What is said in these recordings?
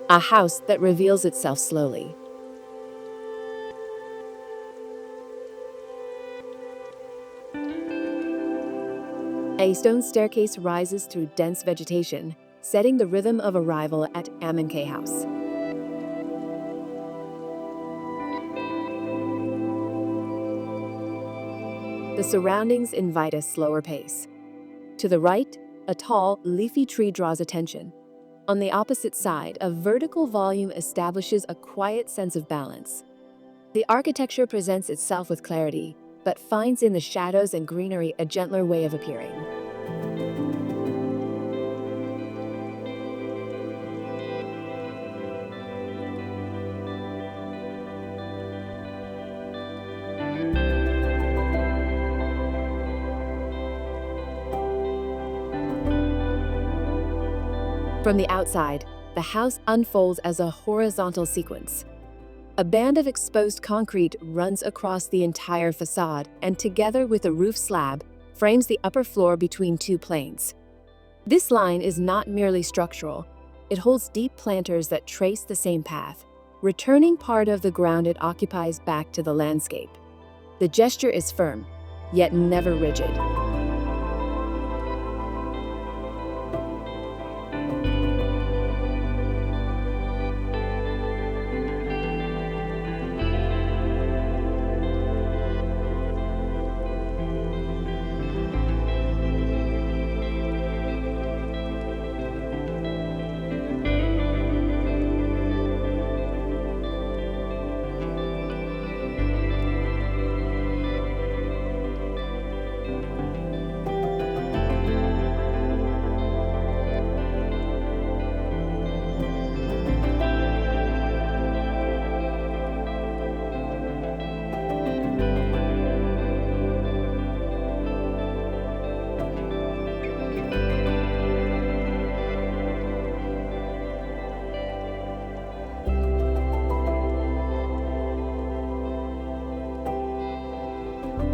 A house that reveals itself slowly. A stone staircase rises through dense vegetation, setting the rhythm of arrival at Amankay House. The surroundings invite a slower pace. To the right, a tall, leafy tree draws attention. On the opposite side, a vertical volume establishes a quiet sense of balance. The architecture presents itself with clarity, but finds in the shadows and greenery a gentler way of appearing. From the outside, the house unfolds as a horizontal sequence. A band of exposed concrete runs across the entire facade and, together with a roof slab, frames the upper floor between two planes. This line is not merely structural, it holds deep planters that trace the same path, returning part of the ground it occupies back to the landscape. The gesture is firm, yet never rigid.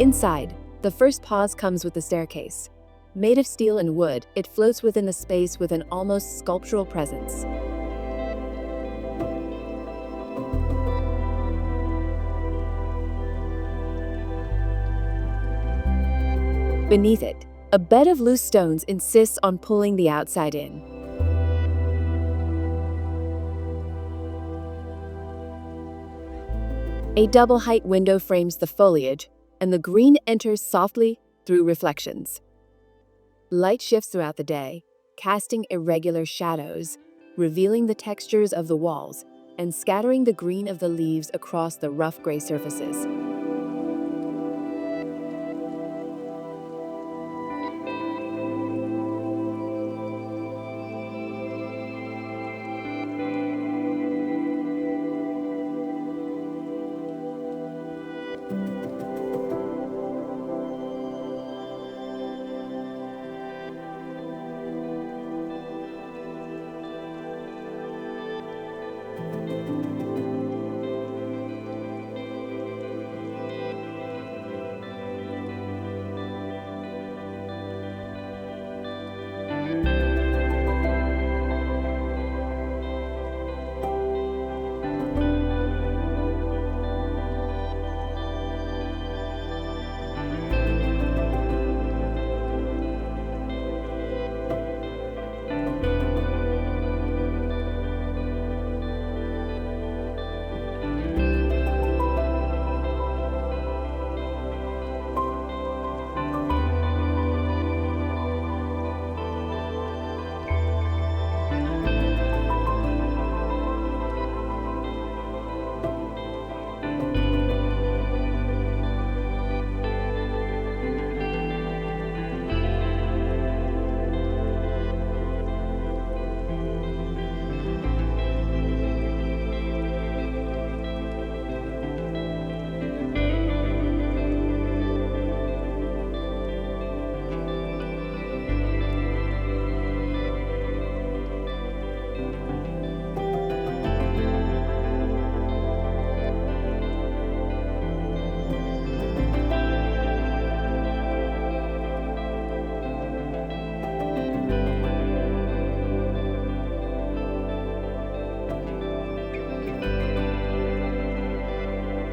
Inside, the first pause comes with the staircase. Made of steel and wood, it floats within the space with an almost sculptural presence. Beneath it, a bed of loose stones insists on pulling the outside in. A double-height window frames the foliage, and the green enters softly through reflections. Light shifts throughout the day, casting irregular shadows, revealing the textures of the walls, and scattering the green of the leaves across the rough gray surfaces.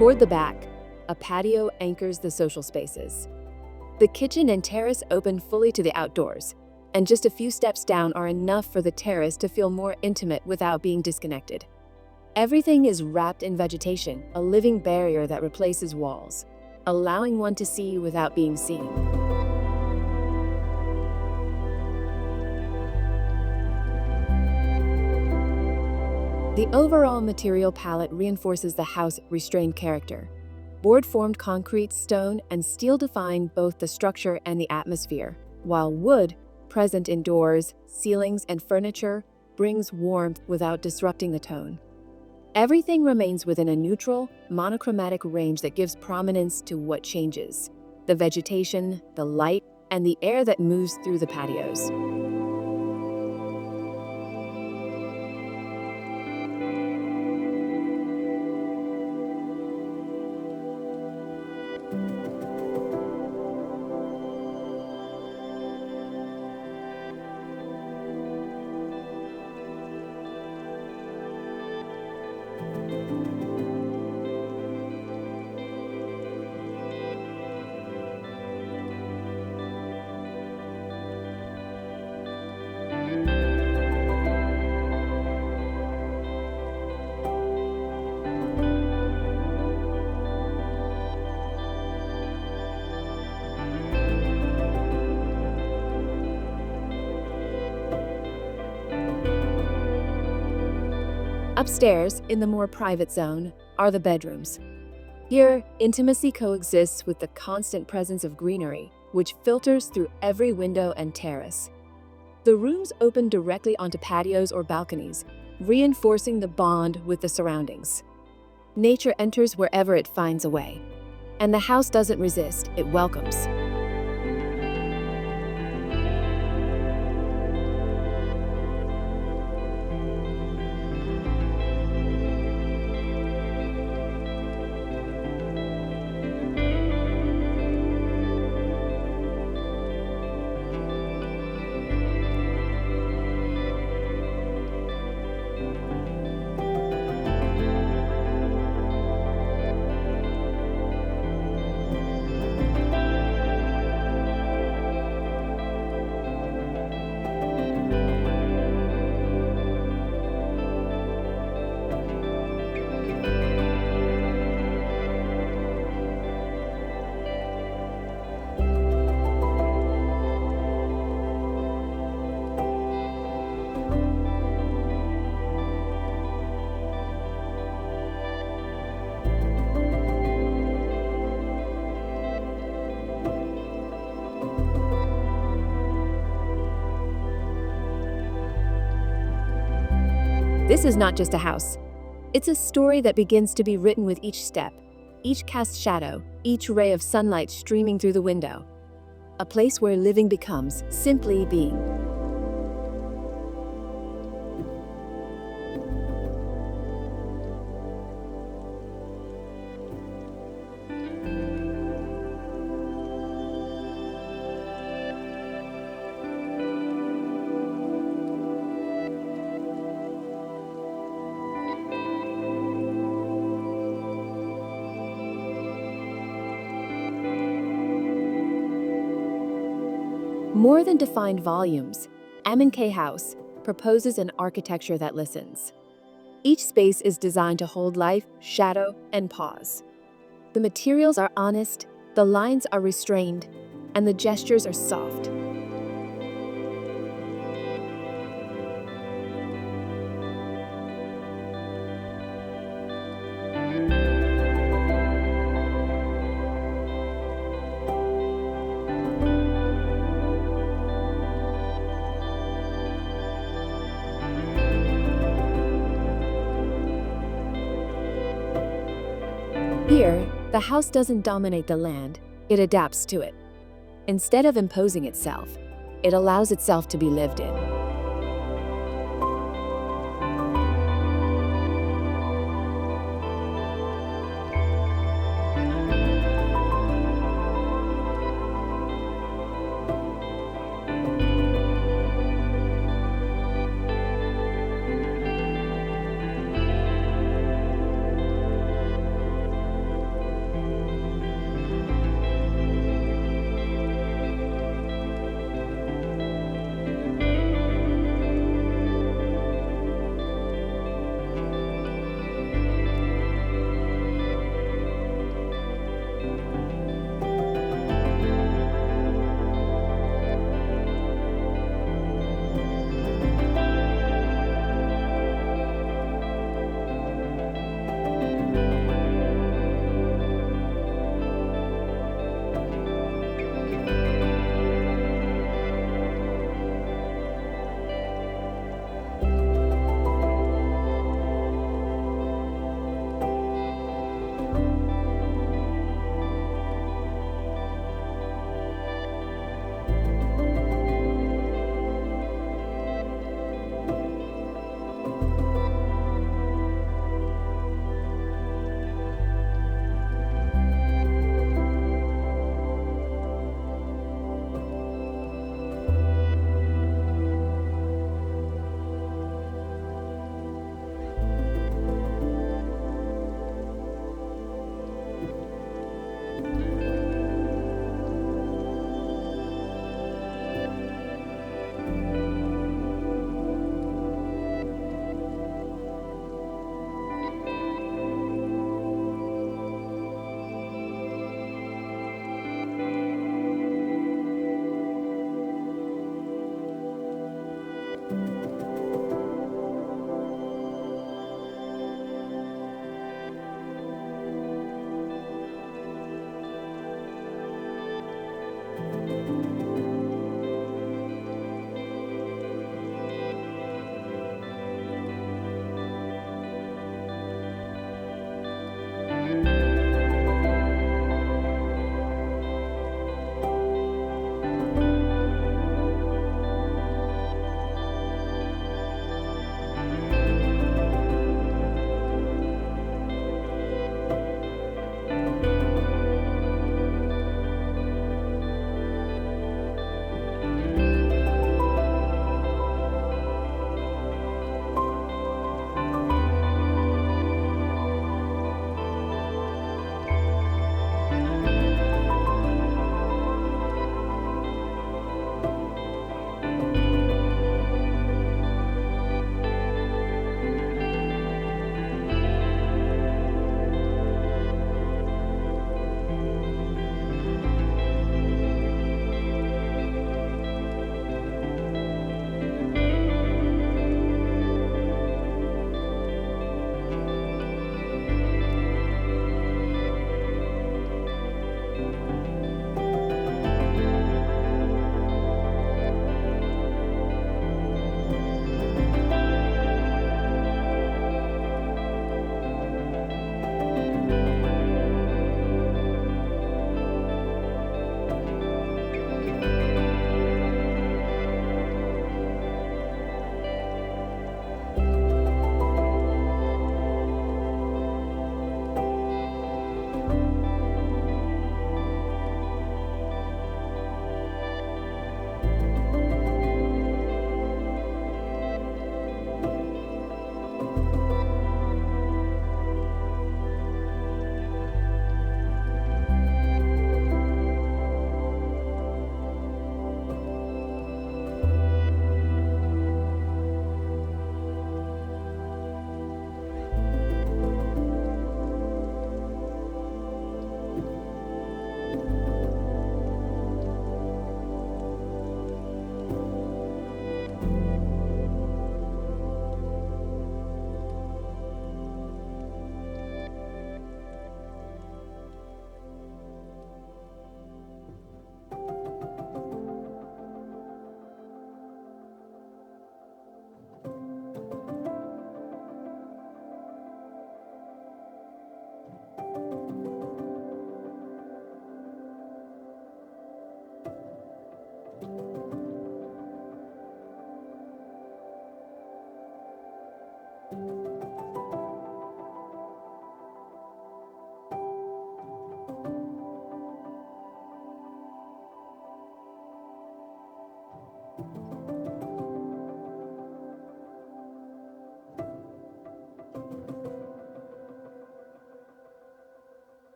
Toward the back, a patio anchors the social spaces. The kitchen and terrace open fully to the outdoors, and just a few steps down are enough for the terrace to feel more intimate without being disconnected. Everything is wrapped in vegetation, a living barrier that replaces walls, allowing one to see without being seen. The overall material palette reinforces the house's restrained character. Board-formed concrete, stone, and steel define both the structure and the atmosphere, while wood, present in doors, ceilings, and furniture, brings warmth without disrupting the tone. Everything remains within a neutral, monochromatic range that gives prominence to what changes: the vegetation, the light, and the air that moves through the patios. Upstairs, in the more private zone, are the bedrooms. Here, intimacy coexists with the constant presence of greenery, which filters through every window and terrace. The rooms open directly onto patios or balconies, reinforcing the bond with the surroundings. Nature enters wherever it finds a way, and the house doesn't resist, it welcomes. This is not just a house. It's a story that begins to be written with each step, each cast shadow, each ray of sunlight streaming through the window. A place where living becomes simply being. More than defined volumes, Amankay House proposes an architecture that listens. Each space is designed to hold life, shadow, and pause. The materials are honest, the lines are restrained, and the gestures are soft. Here, the house doesn't dominate the land, it adapts to it. Instead of imposing itself, it allows itself to be lived in.